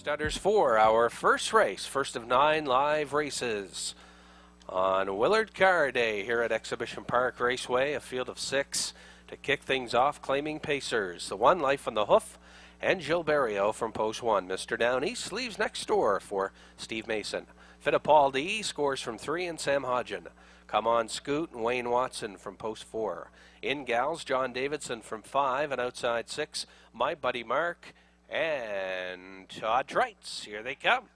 Stutters for our first race, first of 9 live races on Willard Car Day here at Exhibition Park Raceway. A field of 6 to kick things off, claiming pacers. The one, Life on the Hoof, and Gilberto from post 1. Mr. Down East leaves next door for Steve Mason. Fittipaldi scores from 3, and Sam Hodgen. Come On Scoot and Wayne Watson from post 4. In Gals, John Davidson from 5, and outside 6, My Buddy Mark and Todd Treitz. Here they come.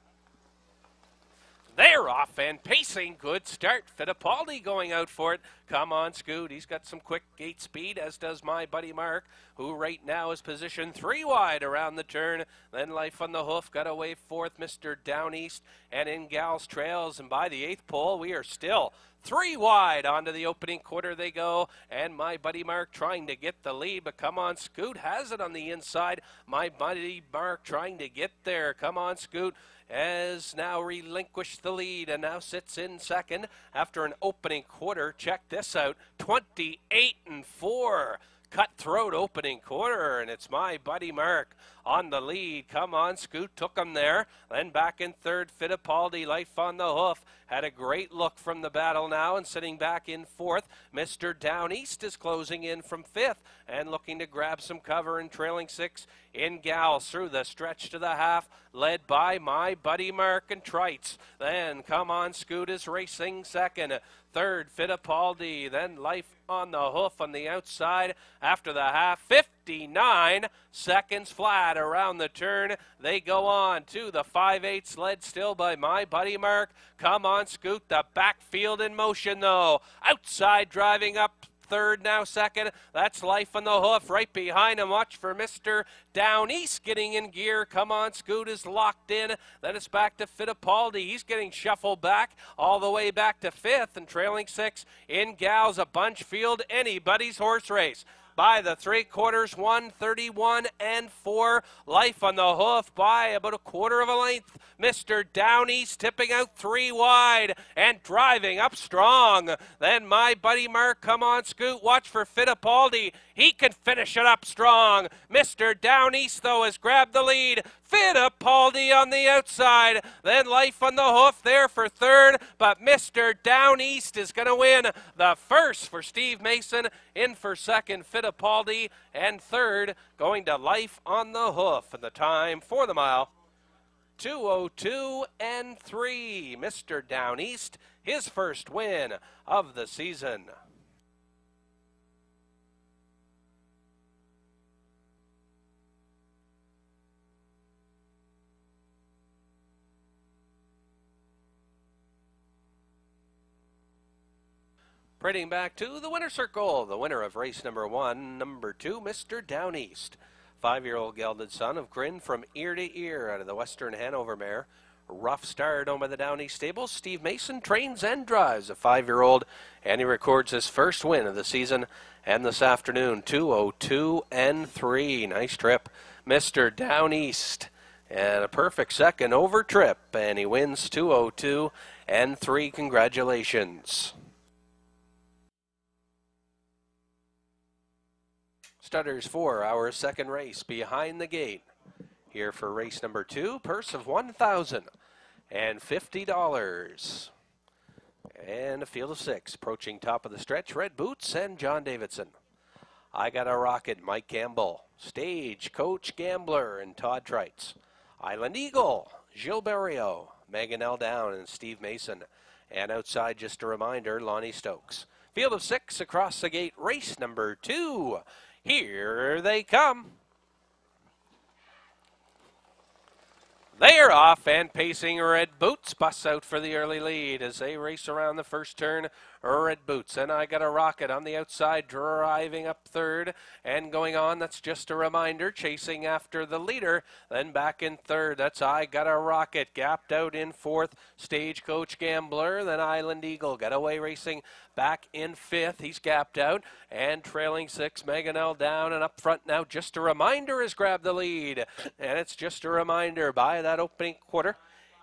They're off and pacing. Good start. Fittipaldi going out for it. Come On Scoot. He's got some quick gate speed, as does My Buddy Mark, who right now is positioned 3 wide around the turn. Then Life on the Hoof got away 4th, Mr. Down East, and In Gals trails. And by the 8th pole, we are still 3 wide. Onto the opening quarter they go, and My Buddy Mark trying to get the lead, but Come On Scoot has it on the inside. My Buddy Mark trying to get there. Come On Scoot has now relinquished the lead and now sits in second after an opening quarter. Check this out, 28-4. Cutthroat opening quarter, and it's My Buddy Mark on the lead. Come On Scoot took him there. Then back in 3rd, Fittipaldi, Life on the Hoof. Had a great look from the battle now, and sitting back in 4th, Mr. Down East is closing in from 5th and looking to grab some cover, and trailing 6 In Gals through the stretch to the half, led by My Buddy Mark and Treitz. Then Come On Scoot is racing 2nd. 3rd, Fittipaldi, then Life on the Hoof on the outside after the half. 59 seconds flat around the turn. They go on to the 5/8, led still by My Buddy Mark. Come On Scoot, the backfield in motion though. Outside driving up 3rd, now 2nd. That's Life on the Hoof right behind him. Watch for Mr. Down East getting in gear. Come On Scoot is locked in. Then it's back to Fittipaldi. He's getting shuffled back all the way back to 5th, and trailing 6 In Gals. A bunch field, anybody's horse race. By the 3/4, 1:31-4. Life on the Hoof by about a 1/4 of a length. Mr. Down East tipping out 3 wide and driving up strong. Then My Buddy Mark, Come On Scoot. Watch for Fittipaldi. He can finish it up strong. Mr. Down East, though, has grabbed the lead. Fittipaldi on the outside. Then Life on the Hoof there for 3rd. But Mr. Down East is going to win the first for Steve Mason. In for 2nd, Fittipaldi. And 3rd, going to Life on the Hoof. And the time for the mile, 2:02-3. Mr. Down East, his first win of the season. Parading back to the winner's circle, the winner of race number 1, number 2, Mr. Down East. 5-year-old gelded son of Grin from ear to ear out of the Western Hanover mare. Rough start owned by the Down East Stables. Steve Mason trains and drives a 5-year-old, and he records his first win of the season and this afternoon. 2:02-3. Nice trip, Mr. Down East. And a perfect second over trip, and he wins 2:02-3. Congratulations. Stutters for our second race, Behind the Gate. Here for race number 2, purse of $1,050. And a field of 6, approaching top of the stretch, Red Boots and John Davidson. I Got a Rocket, Mike Campbell. Stagecoach Gambler and Todd Treitz. Island Eagle, Gilberto, Megan L. Down and Steve Mason. And outside, just a reminder, Lonnie Stokes. Field of 6 across the gate, race number 2. Here they come. They are off and pacing. Red Boots busts out for the early lead as they race around the first turn. Red Boots, and I Got a Rocket on the outside, driving up 3rd and going on. That's just a reminder, chasing after the leader. Then back in 3rd, that's I Got a Rocket, gapped out in 4th. Stagecoach Gambler, then Island Eagle, Getaway Racing back in 5th. He's gapped out, and trailing 6, Megan L. Down, and up front now, just a reminder, has grabbed the lead. And it's just a reminder by that opening quarter.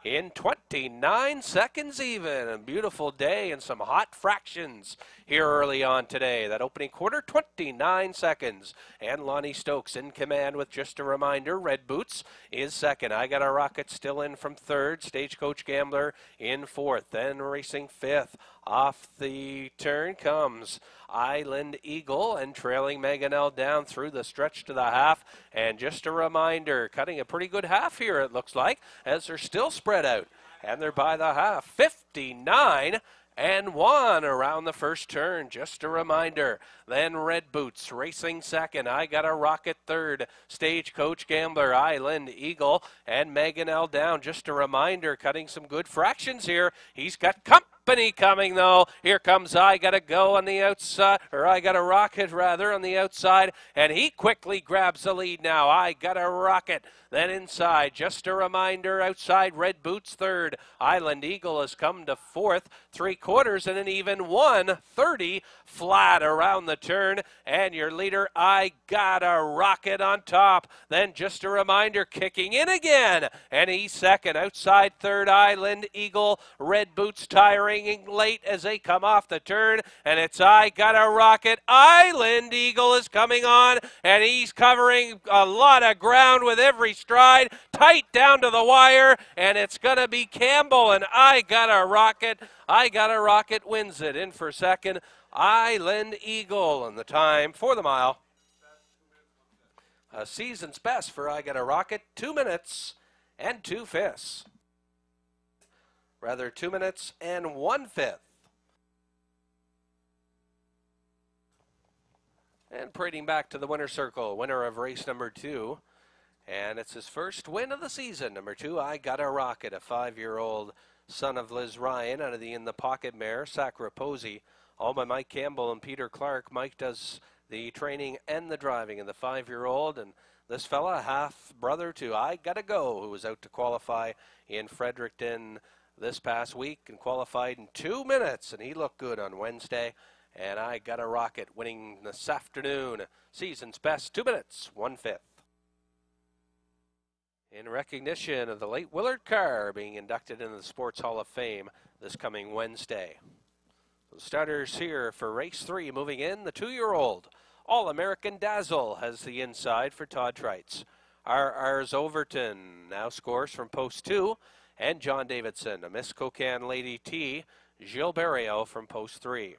in 29 seconds even. A beautiful day and some hot fractions here early on today. That opening quarter, 29 seconds. And Lonnie Stokes in command with just a reminder, Red Boots is second. I Got a Rocket still in from third. Stagecoach Gambler in fourth. Then racing fifth. Off the turn comes Island Eagle and trailing Mangonel down through the stretch to the half. And just a reminder, cutting a pretty good half here it looks like, as they're still spread out. And they're by the half, 59 and 1 around the first turn. Just a reminder. Then Red Boots racing second. I Got a Rocket third. Stagecoach Gambler, Island Eagle, and Mangonel down. Just a reminder, cutting some good fractions here. He's got company coming though. Here comes I Gotta Go on the outside, or I Got a Rocket rather on the outside, and he quickly grabs the lead now. I Got a Rocket. Then inside, just a reminder, outside Red Boots third. Island Eagle has come to fourth, 3/4 and an even 1:30 flat around the turn. And your leader, I Got a Rocket on top. Then just a reminder, kicking in again. And he's second, outside third, Island Eagle. Red Boots tiring late as they come off the turn. And it's I Got a Rocket. Island Eagle is coming on, and he's covering a lot of ground with every stride, tight down to the wire, and it's going to be Campbell, and I Got a Rocket. I Got a Rocket wins it. In for second, Island Eagle, and the time for the mile. A season's best for I Got a Rocket, 2 minutes and 2/5. Rather, 2 minutes and 1/5. And parading back to the winner's circle, winner of race number 2. And it's his first win of the season. Number 2, I Got a Rocket, a 5-year-old son of Liz Ryan out of the In the Pocket mare, Sacra Posey. All by Mike Campbell and Peter Clark. Mike does the training and the driving in the 5-year-old. And this fella, half brother to I Gotta Go, who was out to qualify in Fredericton this past week and qualified in 2 minutes. And he looked good on Wednesday. And I Got a Rocket winning this afternoon. Season's best, 2 minutes, 1/5. In recognition of the late Willard Carr being inducted into the Sports Hall of Fame this coming Wednesday. The starters here for race 3, moving in, the 2-year-old. All-American Dazzle has the inside for Todd Trites. R.R.'s Overton now scores from post 2, and John Davidson, a Miss Cocan Lady T, Gilles Barrio from post 3.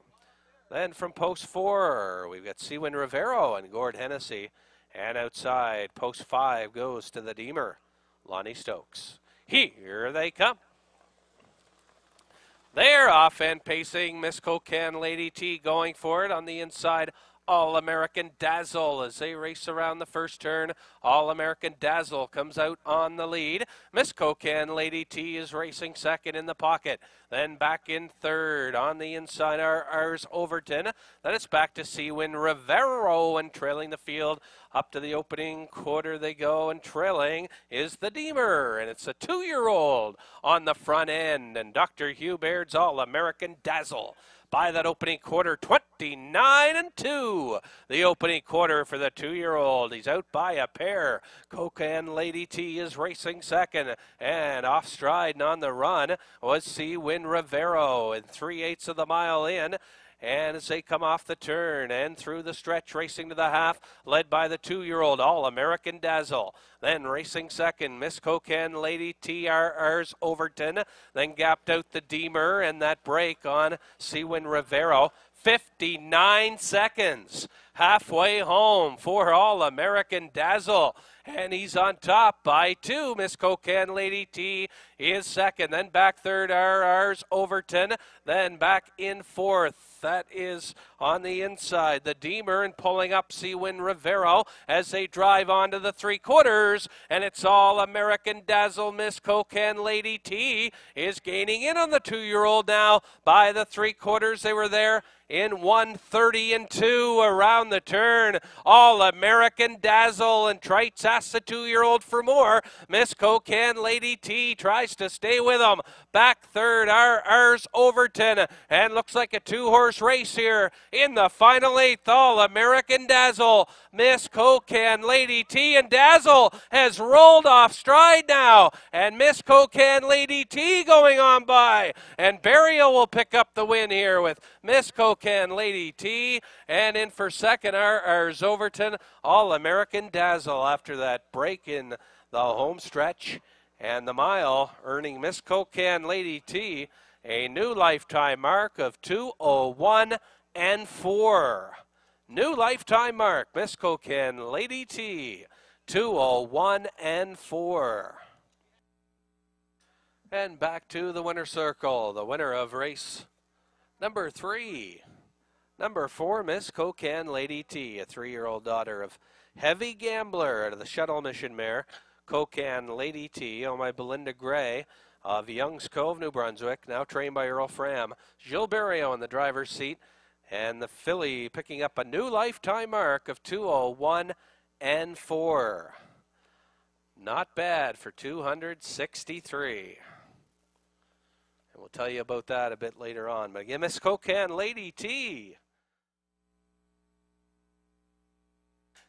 Then from post 4, we've got Sewin Rivero and Gord Hennessy. And outside, post 5 goes to the Deemer, Lonnie Stokes. Here they come. They're off and pacing. Miss Cocan Lady T going for it on the inside. All-American Dazzle as they race around the first turn. All-American Dazzle comes out on the lead. Miss Cocan Lady T is racing second in the pocket. Then back in third on the inside ours Overton. Then it's back to Sewin Rivero and trailing the field. Up to the opening quarter they go, and trailing is the Deemer, and it's a 2-year-old on the front end. And Dr. Hugh Baird's All-American Dazzle by that opening quarter, 29 and 2. The opening quarter for the 2-year-old. He's out by a pair. Cocan Lady T is racing second, and off stride and on the run was Sewin Rivero, and 3/8 of the mile in. And as they come off the turn and through the stretch, racing to the half, led by the 2-year-old All-American Dazzle. Then racing second, Miss Cocan Lady TRR's Overton. Then gapped out the Deemer, and that break on Sewin Rivero. 59 seconds. Halfway home for All-American Dazzle. And he's on top by 2. Miss Cocan Lady T is second. Then back third, RR's Overton. Then back in fourth. That is on the inside. The Deemer, and pulling up Sewin Rivero as they drive onto the 3/4. And it's All-American Dazzle. Miss Cocan Lady T is gaining in on the 2-year-old now by the 3/4. They were there in 1:30-2 around the turn. All-American Dazzle and Trites asks the 2-year-old for more. Miss Cocan Lady T tries to stay with them. Back third are ours Overton, and looks like a 2-horse race here in the final 8th. All-American Dazzle, Miss Cocan Lady T, and Dazzle has rolled off stride now, and Miss Cocan Lady T going on by, and Burial will pick up the win here with Miss Cocan Lady T, and in for second are ours Overton, All-American Dazzle after that break in the home stretch. And the mile earning Miss Cocan Lady T a new lifetime mark of 2:01 and 4. New lifetime mark, Miss Cocan Lady T, 2:01 and 4. And back to the winner circle, the winner of race number 3. Number 4, Miss Cocan Lady T, a 3-year-old daughter of Heavy Gambler out of the Shuttle Mission mare. Cocan Lady T, owned by Belinda Gray of Young's Cove, New Brunswick, now trained by Earl Fram. Gilles Barrio in the driver's seat, and the filly picking up a new lifetime mark of 2:01 and 4. Not bad for 263. And we'll tell you about that a bit later on. But again, Miss Cocan Lady T.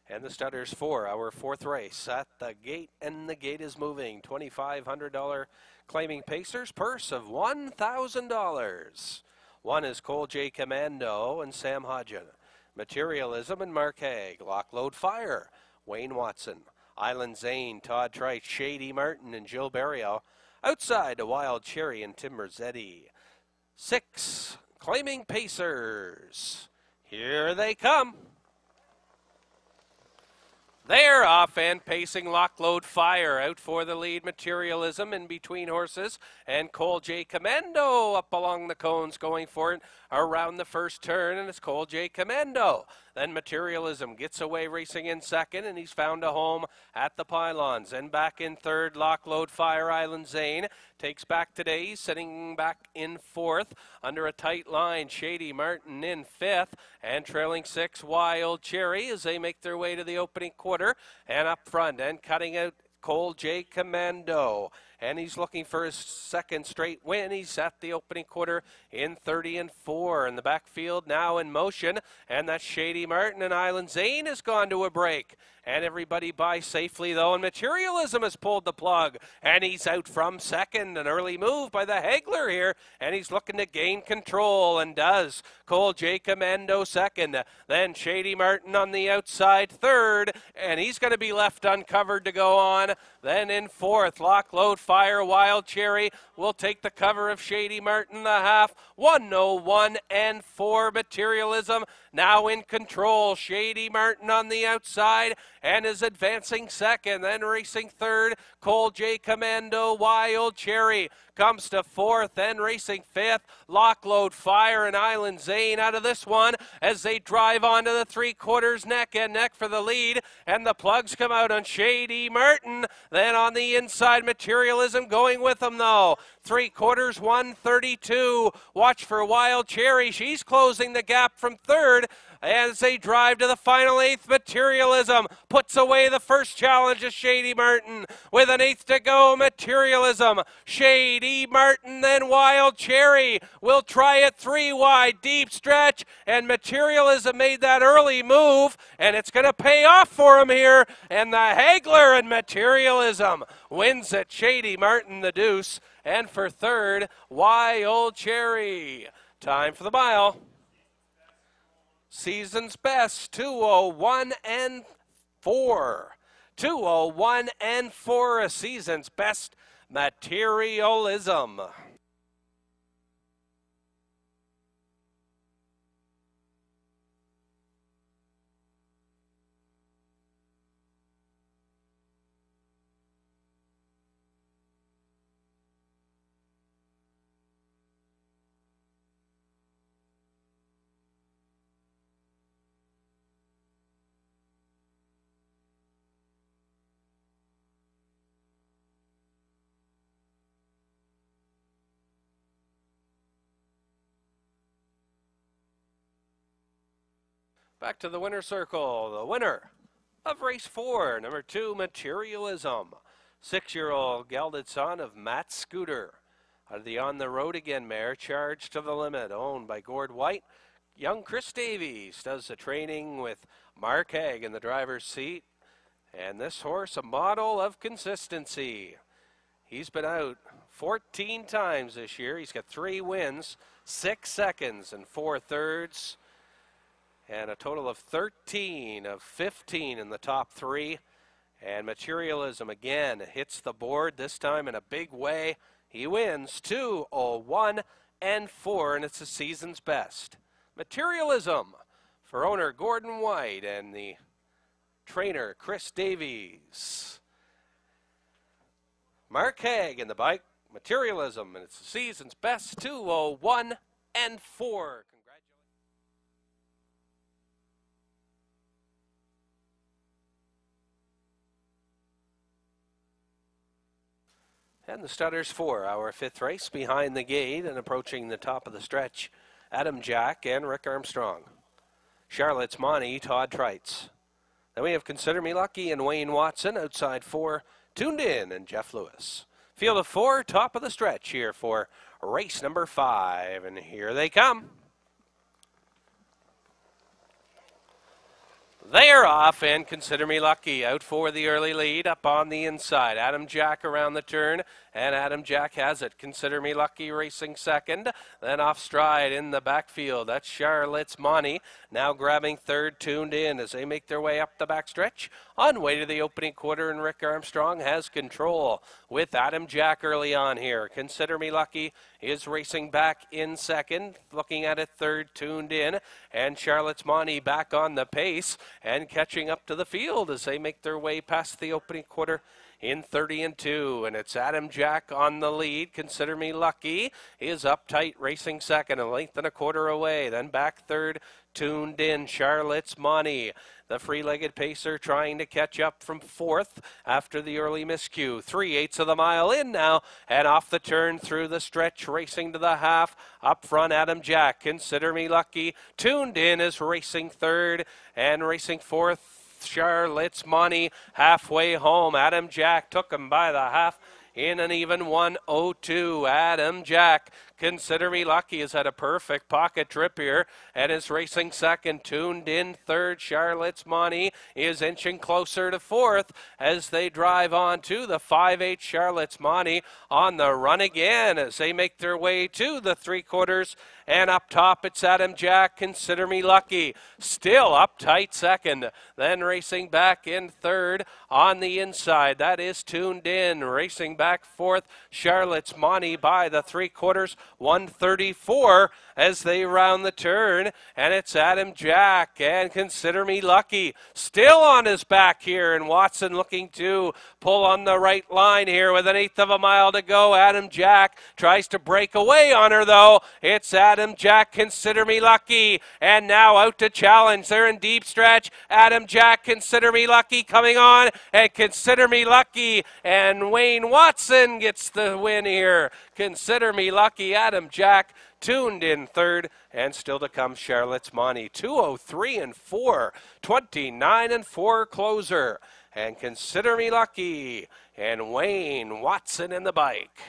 And the Stutters for our 4th race at the gate, and the gate is moving. $2,500 claiming Pacers, purse of $1,000. One is Cole J. Commando and Sam Hodgen. Materialism and Mark Haig. Lockload Fire, Wayne Watson. Island Zane, Todd Trite, Shady Martin, and Jill Barrio. Outside to Wild Cherry and Tim Rossetti. 6 claiming Pacers. Here they come. They're off and pacing. Lockload Fire out for the lead. Materialism in between horses, and Cole J. Commando up along the cones going for it around the first turn, and it's Cole J. Commando. Then Materialism gets away racing in second, and he's found a home at the pylons. And back in third, Lockload Fire, Island Zane takes back today. He's sitting back in 4th under a tight line. Shady Martin in 5th, and trailing 6, Wild Cherry as they make their way to the opening quarter. And up front and cutting out Cole J. Commando. And he's looking for his 2nd straight win. He's at the opening quarter in 30 and 4. And the backfield now in motion. And that Shady Martin, and Island Zane has gone to a break. And everybody by safely, though. And Materialism has pulled the plug. And he's out from 2nd. An early move by the Hagler here. And he's looking to gain control, and does. Cole J. Commando 2nd. Then Shady Martin on the outside 3rd. And he's going to be left uncovered to go on. Then in 4th, Lockload Fire, Wild Cherry will take the cover of Shady Martin the half. 1:01 and 4. Materialism now in control. Shady Martin on the outside and is advancing 2nd. Then racing 3rd, Cole J. Commando, Wild Cherry comes to 4th, and racing 5th, Lockload Fire and Island Zane out of this one as they drive onto the 3/4 neck and neck for the lead, and the plugs come out on Shady Martin. Then on the inside, Materialism going with them though. 3/4, 1:32. Watch for Wild Cherry. She's closing the gap from 3rd. As they drive to the final 8th, Materialism puts away the first challenge of Shady Martin. With an 8th to go, Materialism, Shady Martin, then Wild Cherry will try it 3 wide, deep stretch, and Materialism made that early move, and it's going to pay off for him here. And the Hagler and Materialism wins at Shady Martin the deuce, and for 3rd, Wild Cherry. Time for the mile. Season's best, 2:01 and 4. 2:01 and 4, a season's best, Materialism. Back to the winner's circle. The winner of race 4, number 2, Materialism. 6-year-old gelded son of Matt Scooter. Out of the On the Road Again mare, Charged to the Limit, owned by Gord White. Young Chris Davies does the training with Mark Haig in the driver's seat. And this horse, a model of consistency. He's been out 14 times this year. He's got 3 wins, 6 seconds, and 4 thirds. And a total of 13 of 15 in the top 3. And Materialism again hits the board, this time in a big way. He wins 2, 0, 1, and 4, and it's the season's best. Materialism for owner Gordon White and the trainer Chris Davies. Mark Haig in the bike. Materialism, and it's the season's best. 2, 0, 1, and 4. And the Stutters for our 5th race behind the gate and approaching the top of the stretch. Adam Jack and Rick Armstrong. Charlotte's Monty, Todd Trites. Then we have Consider Me Lucky and Wayne Watson. Outside 4, Tuned In and Jeff Lewis. Field of 4, top of the stretch here for race number 5. And here they come. They are off, and Consider Me Lucky out for the early lead up on the inside. Adam Jack around the turn, and Adam Jack has it. Consider Me Lucky racing second, then off stride in the backfield. That's Charlotte's Monty, now grabbing third, Tuned In as they make their way up the backstretch. On way to the opening quarter, and Rick Armstrong has control with Adam Jack early on here. Consider Me Lucky is racing back in second, looking at it third, Tuned In, and Charlotte's Monty back on the pace and catching up to the field as they make their way past the opening quarter in 30 and 2, and it's Adam Jack on the lead. Consider Me Lucky is uptight racing second, a length and a quarter away, then back third, Tuned In. Charlotte's Monty, the free-legged pacer, trying to catch up from 4th after the early miscue. 3/8 of the mile in now, and off the turn through the stretch, racing to the half. Up front, Adam Jack. Consider Me Lucky. Tuned In is racing third, and racing 4th, Charlotte's Monty. Halfway home, Adam Jack took him by the half in an even 1:02. Adam Jack. Consider Me Lucky has had a perfect pocket trip here and is racing second. Tuned In third. Charlotte's Monty is inching closer to 4th as they drive on to the 5/8. Charlotte's Monty on the run again as they make their way to the 3/4. And up top, it's Adam Jack. Consider Me Lucky still up tight second. Then racing back in third on the inside. That is Tuned In. Racing back 4th. Charlotte's Monty by the 3/4. 1:34 as they round the turn, and it's Adam Jack and Consider Me Lucky still on his back here, and Watson looking to pull on the right line here with an 1/8 of a mile to go. Adam Jack tries to break away on her though. It's Adam Jack, Consider Me Lucky, and now out to challenge. They're in deep stretch. Adam Jack, Consider Me Lucky coming on, and Consider Me Lucky, and Wayne Watson gets the win here. Consider Me Lucky, Adam Jack, Tuned In third, and still to come Charlotte's Monty. 2:03 and 4, 29 and 4 closer, and Consider Me Lucky, and Wayne Watson in the bike.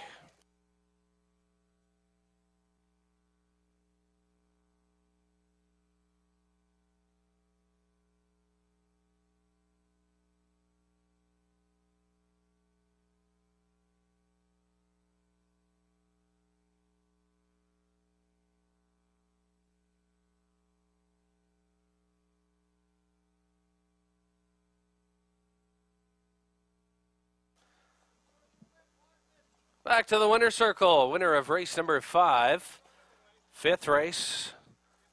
Back to the winner's circle. Winner of race number 5. 5th race.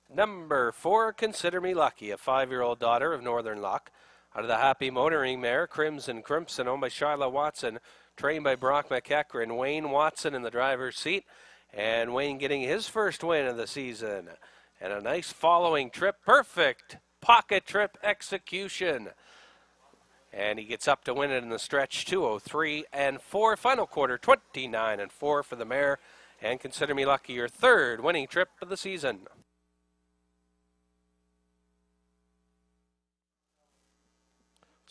Number 4, Consider Me Lucky, a 5-year-old daughter of Northern Luck. Out of the Happy Motoring mare, Crimson Crimson, owned by Shyla Watson, trained by Brock McEachran. Wayne Watson in the driver's seat, and Wayne getting his first win of the season. And a nice following trip, perfect pocket trip execution. And he gets up to win it in the stretch, 2:03 and 4. Final quarter, 29 and 4 for the mare. And Consider Me Lucky, your third winning trip of the season.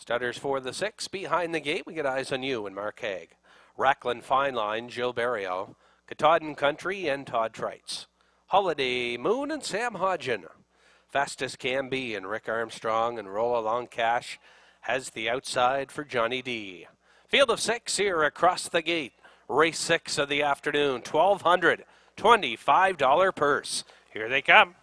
Stutters for the 6. Behind the gate, we get Eyes on You and Mark Haig. Racklin Fine Line, Jill Barrio. Katahdin Country and Todd Treitz. Holiday Moon and Sam Hodgen. Fastest Can Be and Rick Armstrong, and Roll Along Cash has the outside for Johnny D. Field of 6 here across the gate. Race 6 of the afternoon. $1,200, $25 purse. Here they come.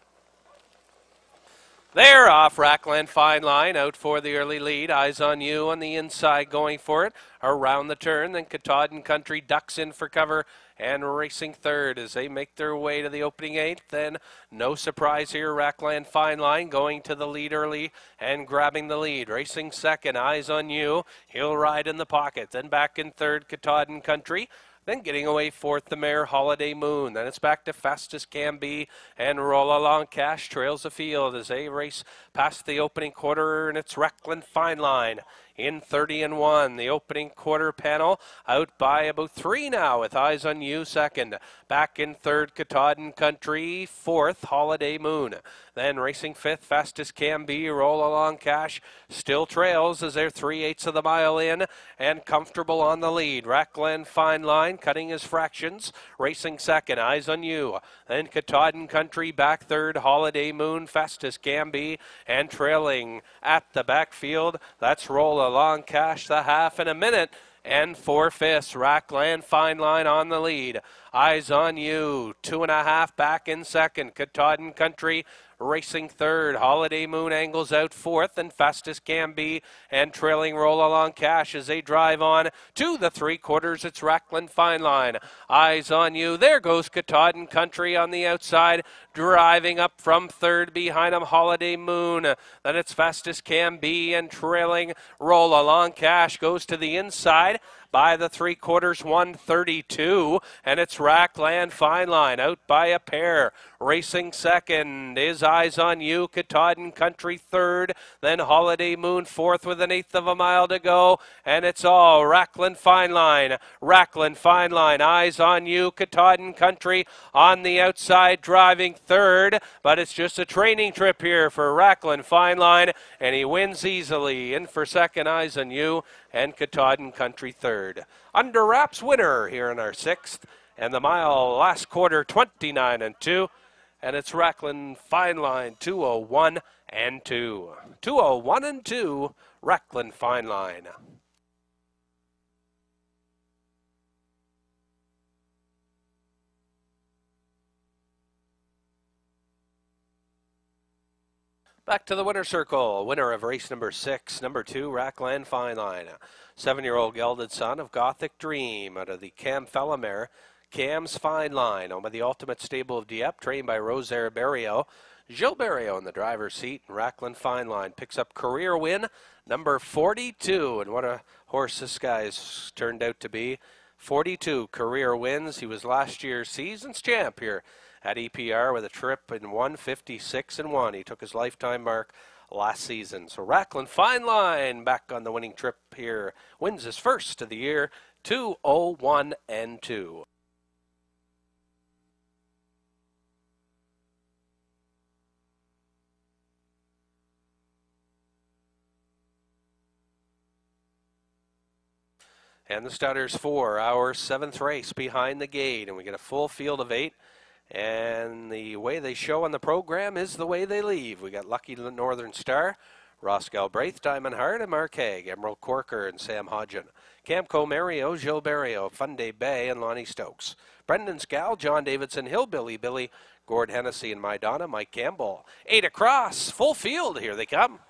They're off. Racklin Fine Line out for the early lead. Eyes on You on the inside going for it. Around the turn, then Katahdin Country ducks in for cover and racing third as they make their way to the opening 8th. Then no surprise here, Racklin Fine Line going to the lead early and grabbing the lead. Racing second, Eyes on You. He'll ride in the pocket. Then back in third, Katahdin Country. Then getting away fourth, the mare Holiday Moon. Then it's back to Fastest Can Be and Roll Along Cash trails the field as they race past the opening quarter, and it's Racklin Fine Line in 30-1. The opening quarter panel out by about 3 now with Eyes on You second. Back in third, Katahdin Country. Fourth, Holiday Moon. Then racing fifth, Fastest Can Be, Roll Along Cash still trails as they're 3/8 of the mile in and comfortable on the lead. Racklin Fine Line cutting his fractions. Racing second, Eyes on You. Then Katahdin Country back third, Holiday Moon, Fastest Can Be, and trailing at the backfield. That's Roll Along Cash, the half in a minute. And 4/5, Racklin Fine Line on the lead. Eyes on You, 2.5 back in second. Katahdin Country racing third. Holiday Moon angles out fourth, and Fastest Can Be and trailing Roll Along Cash as they drive on to the 3/4. It's Racklin Fine Line. Eyes on You. There goes Katahdin Country on the outside, driving up from third. Behind him, Holiday Moon. Then it's Fastest Can Be and trailing Roll Along Cash goes to the inside by the 3/4, 132, and it's Racklin Fine Line out by a pair. Racing second is Eyes on You, Katahdin Country third, then Holiday Moon fourth with 1/8 of a mile to go, and it's all Racklin Fine Line. Racklin Fine Line, Eyes on You, Katahdin Country on the outside driving third, but it's just a training trip here for Racklin Fine Line, and he wins easily. In for second, Eyes on You, and Katahdin Country third. Under wraps winner here in our 6th, and the mile last quarter 29-2, and it's Racklin Fine Line 201-2. 201-2, Racklin Fine Line. Back to the winner's circle. Winner of race number 6, number 2, Racklin Fine Line. 7-year-old gelded son of Gothic Dream out of the Cam Fellamare, Cam's Fine Line, owned by the Ultimate Stable of Dieppe, trained by Rosaire Barrio. Gilles Barrio in the driver's seat, and Racklin Fine Line picks up career win number 42. And what a horse this guy's turned out to be. 42 career wins. He was last year's season's champ here at EPR with a trip in 156-1. He took his lifetime mark last season. So Racklin Fine Line back on the winning trip here. Wins his first of the year, 201-2. And the starters for our 7th race behind the gate. And we get a full field of 8. And the way they show on the program is the way they leave. We got Lucky Northern Star, Ross Galbraith, Diamond Heart, and Mark Haig, Emerald Corker, and Sam Hodgen. Camco Mario, Gilles Barrio, Funday Bay, and Lonnie Stokes. Brendan Scal, John Davidson, Hillbilly Billy, Gord Hennessy, and Donna, Mike Campbell. 8 across, full field, here they come.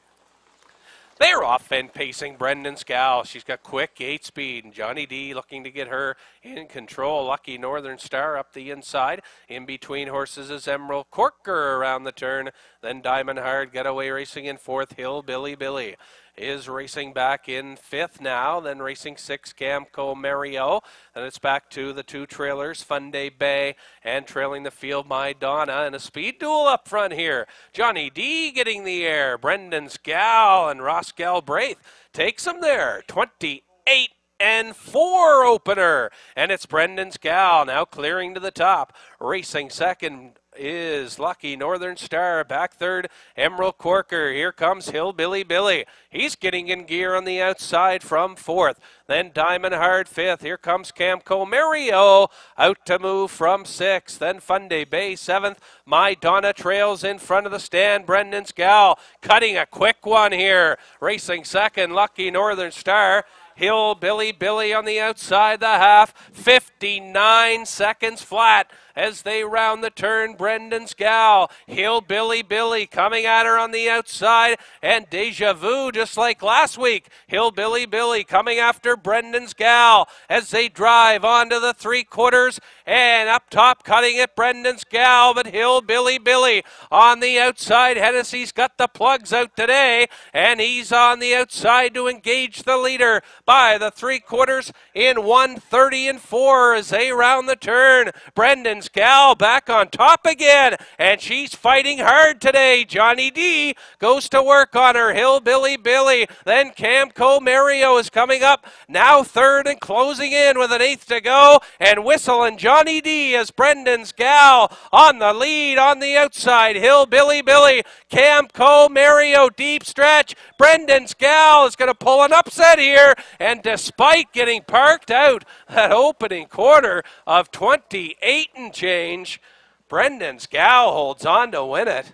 They're off and pacing Brendan Scal. She's got quick 8 speed, and Johnny D looking to get her in control. Lucky Northern Star up the inside. In between horses is Emerald Corker around the turn. Then Diamond Hard Getaway racing in 4th. Hillbilly Billy is racing back in 5th now. Then racing 6, Camco Mario. Then it's back to the 2 trailers, Funday Bay, and trailing the field, Donna, and a speed duel up front here. Johnny D getting the air. Brendan Scal and Ross Galbraith takes him there. 28-4 opener, and it's Brendan Scal now clearing to the top. Racing second is Lucky Northern Star. Back third, Emerald Corker. Here comes Hillbilly Billy. He's getting in gear on the outside from fourth. Then Diamond Hard fifth. Here comes Camco Mario out to move from sixth. Then Funday Bay seventh. My Donna trails in front of the stand. Brendan's Gal cutting a quick one here. Racing second, Lucky Northern Star. Hillbilly Billy on the outside the half. 59 seconds flat as they round the turn. Brendan's Gal. Hillbilly Billy coming at her on the outside. And Deja Vu just like last week. Hillbilly Billy coming after Brendan's Gal as they drive onto the three quarters. And up top cutting it Brendan's Gal. But Hillbilly Billy on the outside. Hennessy's got the plugs out today. And he's on the outside to engage the leader by the three quarters in 1:30.4 as they round the turn. Brendan's Gal back on top again, and she's fighting hard today. Johnny D goes to work on her. Hillbilly Billy. Then Camco Mario is coming up, now third and closing in with an eighth to go. And Whistle and Johnny D as Brendan's Gal on the lead on the outside. Hillbilly Billy, Camco Mario, deep stretch. Brendan's Gal is going to pull an upset here. And despite getting parked out that opening quarter of 28 and change, Brendan's Gal holds on to win it.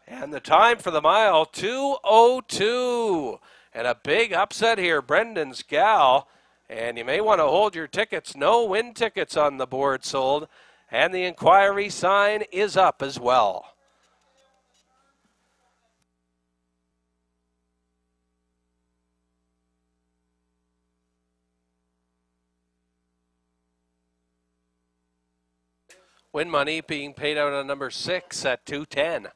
And the time for the mile, 2:02. And a big upset here, Brendan's Gal. And you may want to hold your tickets. No win tickets on the board sold. And the inquiry sign is up as well. Win money being paid out on number 6 at 210.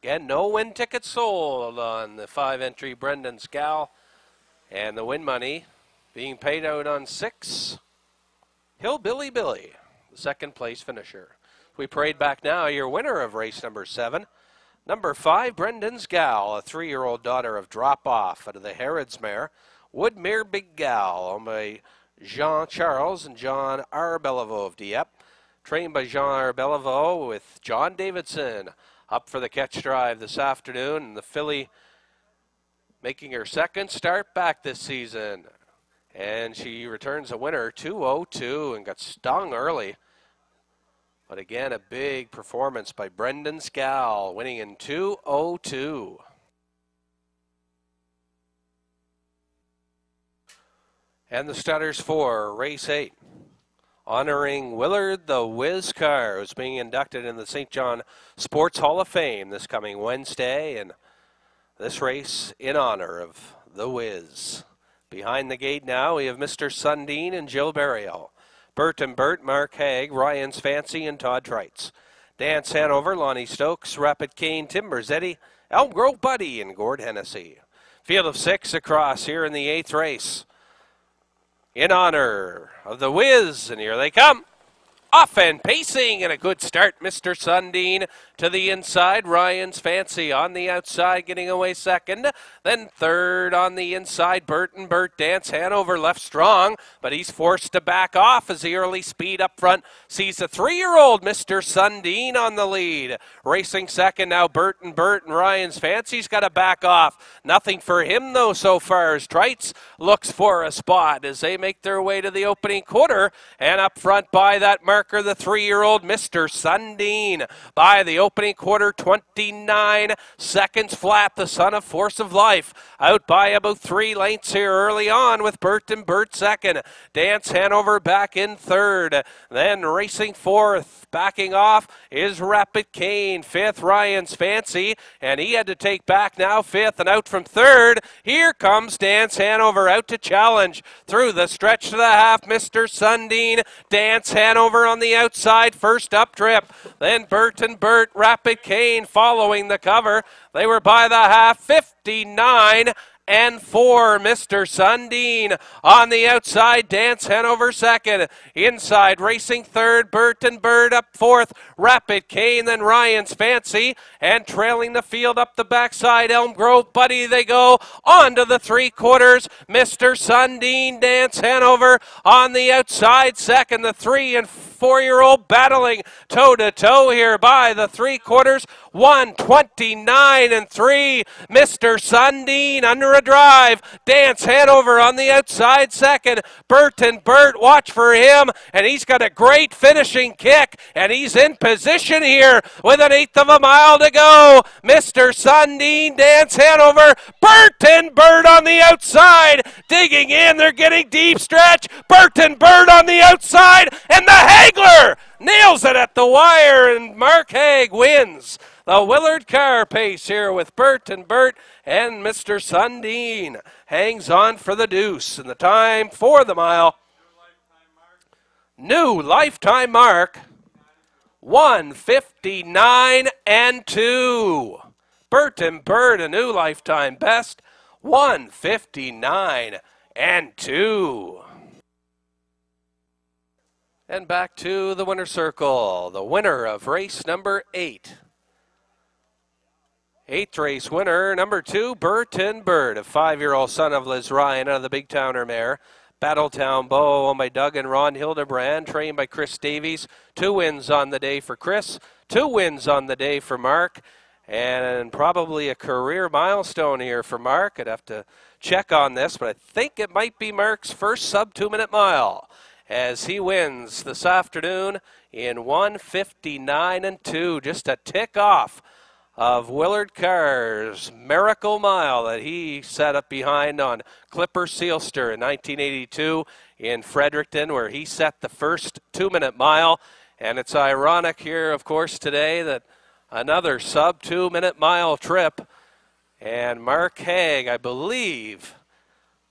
Again, no win tickets sold on the 5-entry Brendan's Gal. And the win money being paid out on 6, Hillbilly Billy, the second place finisher. We parade back now your winner of race number 7. Number 5, Brendan's Gal, a 3-year-old daughter of Drop Off out of the Harrods mare. Woodmere Big Gal, owned by Jean Charles and John R. Bellevaux of Dieppe. Trained by Jean R. Bellevaux with John Davidson up for the catch drive this afternoon. And the filly making her second start back this season. And she returns a winner, 2:02, and got stung early. But again, a big performance by Brendan's Gal, winning in 2:02. And the starters for race 8. Honoring Willard the Whiz Car, who's being inducted in the St. John Sports Hall of Fame this coming Wednesday. And this race in honor of the Whiz. Behind the gate now, we have Mr. Sundin and Jill Burial. Bert and Bert, Mark Haig, Ryan's Fancy, and Todd Treitz. Dance Hanover, Lonnie Stokes, Rapid Cane, Tim Berzetti, Elm Grove Buddy, and Gord Hennessy. Field of 6 across here in the 8th race. In honor of the Whiz, and here they come. Off and pacing, and a good start, Mr. Sundin to the inside. Ryan's Fancy on the outside, getting away second. Then third on the inside, Bert and Bert. Dance Hanover left strong, but he's forced to back off as the early speed up front sees the 3-year-old Mr. Sundin on the lead. Racing second now, Bert and Bert, and Ryan's Fancy's got to back off. Nothing for him, though, so far as Treitz looks for a spot as they make their way to the opening quarter. And up front by that marker, the 3-year-old Mr. Sundin. By the opening quarter, 29 seconds flat, the son of Force of Life. Out by about 3 lengths here early on with Bert and Bert second. Dance Hanover back in third. Then racing fourth. Backing off is Rapid Cane. Fifth, Ryan's Fancy. And he had to take back now fifth, and out from third. Here comes Dance Hanover out to challenge. Through the stretch to the half, Mr. Sundin. Dance Hanover on the outside, first up trip. Then Bert and Bert, Rapid Cane following the cover. They were by the half, 59 and 4, Mr. Sundin. On the outside, Dance Hanover second. Inside, racing third, Bert and Bert up fourth. Rapid Cane, then Ryan's Fancy. And trailing the field up the backside, Elm Grove Buddy they go. On to the 3 quarters, Mr. Sundin, Dance Hanover on the outside second. The 3 and 4-year-old battling toe-to-toe here by the 3/4. 1:29.3. Mr. Sundin under a drive. Dance Hanover on the outside second. Burton Burt, watch for him, and he's got a great finishing kick, and he's in position here with an 1/8 of a mile to go. Mr. Sundin, Dance Hanover, Burton Burt on the outside, digging in, they're getting deep stretch. Burton Burt on the outside, and the Hagler nails it at the wire, and Mark Haig wins the Willard Car pace here with Burton Burt, and Mr. Sundin hangs on for the deuce. And the time for the mile, new lifetime mark, 1:59.2. Burton Burt, a new lifetime best, 1:59.2. And back to the winner's circle, the winner of race number 8. 8th race winner, number 2, Burton Burt, a 5-year-old son of Liz Ryan out of the Big Towner mare. Battletown Bow, owned by Doug and Ron Hildebrand, trained by Chris Davies. 2 wins on the day for Chris, 2 wins on the day for Mark, and probably a career milestone here for Mark. I'd have to check on this, but I think it might be Mark's first sub-2-minute mile as he wins this afternoon in 1:59.2, just a tick off of Willard Carr's Miracle Mile that he set up behind on Clipper Sealster in 1982 in Fredericton, where he set the first 2-minute mile. And it's ironic here, of course, today that another sub-2-minute mile trip, and Mark Haig, I believe,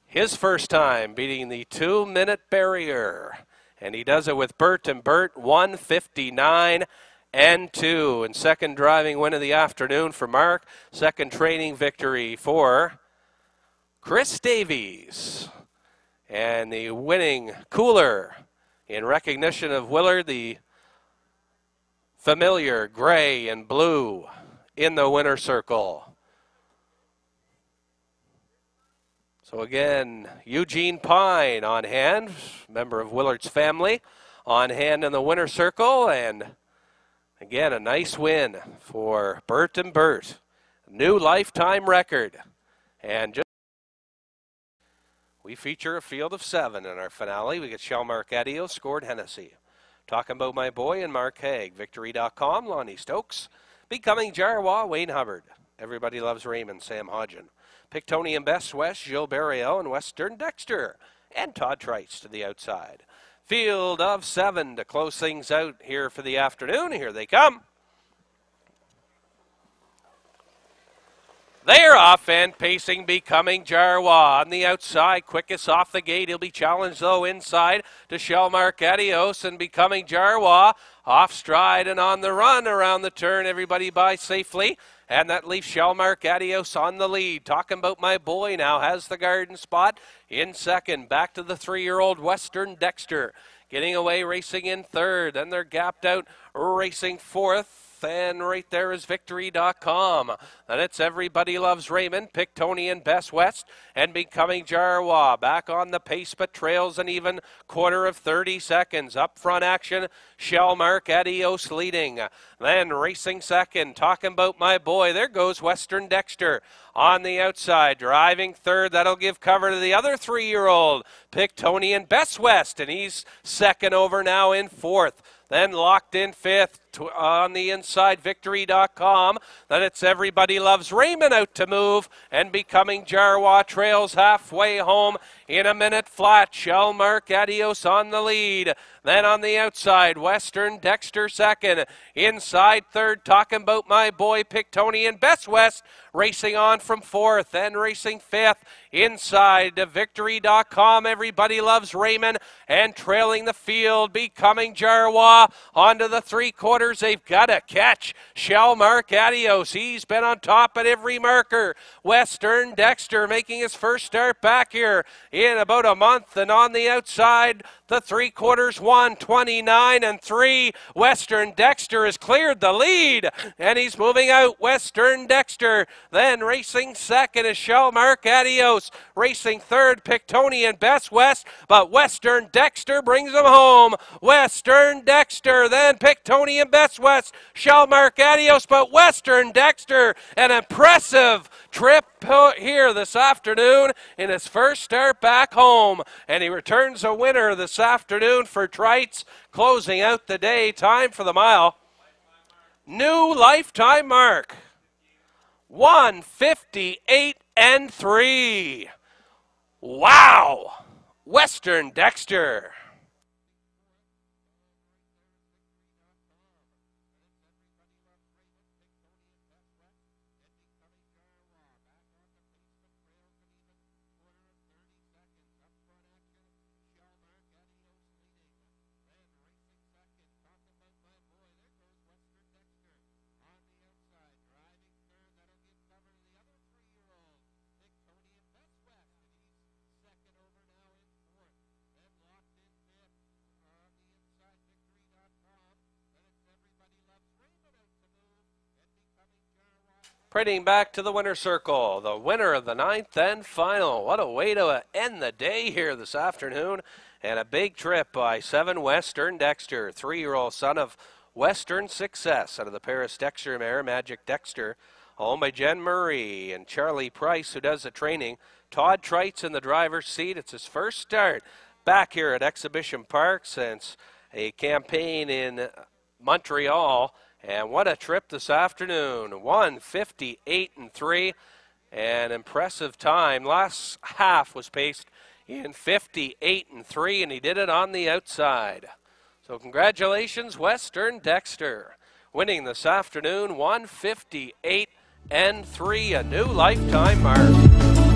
his first time beating the 2-minute barrier. And he does it with Burton Burt, 1:59.2. And second driving win of the afternoon for Mark. Second training victory for Chris Davies. And the winning cooler in recognition of Willard, the familiar gray and blue in the winner's circle. So again, Eugene Pine on hand, member of Willard's family, on hand in the winner's circle. And again, a nice win for Burton Burt. New lifetime record. And just we feature a field of 7 in our finale. We get Shelmark Adios, scored Hennessy. Talking about my boy and Mark Haig. Victory.com, Lonnie Stokes. Becoming Jarwa, Wayne Hubbard. Everybody Loves Raymond, Sam Hodgen. Pictoni and Best West, Gilles Barriel and Western Dexter. And Todd Trice to the outside. Field of 7 to close things out here for the afternoon. Here they come. They're off and pacing, Becoming Jarwa on the outside, quickest off the gate. He'll be challenged though inside to Shelmark Adios, and Becoming Jarwa off stride and on the run around the turn. Everybody by safely. And that leaves Shelmark Adios on the lead. Talking about my boy now has the garden spot in second. Back to the 3-year-old Western Dexter. Getting away, racing in third. Then they're gapped out, racing fourth. And right there is Victory.com. And it's Everybody Loves Raymond, Pictoni and Best West, and Becoming Jarwa. Back on the pace, but trails an even quarter of 30 seconds. Up front action, Shelmark Adios leading. Then racing second, talking about my boy. There goes Western Dexter on the outside. Driving third, that'll give cover to the other 3-year-old, Pictoni and Best West. And he's second over now in fourth. Then locked in fifth on the inside, Victory.com. Then it's Everybody Loves Raymond out to move, and Becoming Jarwa trails halfway home in a minute flat. Shelmark Adios on the lead. Then on the outside, Western Dexter second. Inside third, talking about my boy Pictoni and Best West, racing on from fourth and racing fifth. Inside to Victory.com, Everybody Loves Raymond, and trailing the field, Becoming Jarwa onto the 3/4. They've got a catch. Shelmark Adios, he's been on top at every marker. Western Dexter making his first start back here in about a month, and on the outside, The 3/4, 129 and 3. Western Dexter has cleared the lead, and he's moving out. Western Dexter. Then racing second is Shellmark Adios. Racing third, Pictonian Best West, but Western Dexter brings him home. Western Dexter, then Pictonian Best West, Shellmark Adios, but Western Dexter, an impressive trip here this afternoon in his first start back home, and he returns a winner this afternoon for Trites, closing out the day. Time for the mile. New lifetime mark, 1:58 and 3. Wow! Western Dexter. Printing back to the winner's circle, the winner of the 9th and final. What a way to end the day here this afternoon. And a big trip by 7 Western Dexter, 3-year-old son of Western Success out of the Paris Dexter mare, Magic Dexter, owned by Jen Murray and Charlie Price, who does the training. Todd Trites in the driver's seat. It's his first start back here at Exhibition Park since a campaign in Montreal. And what a trip this afternoon. 1:58 and 3. An impressive time. Last half was paced in 58 and 3, and he did it on the outside. So congratulations, Western Dexter, winning this afternoon, 1:58 and 3, a new lifetime mark.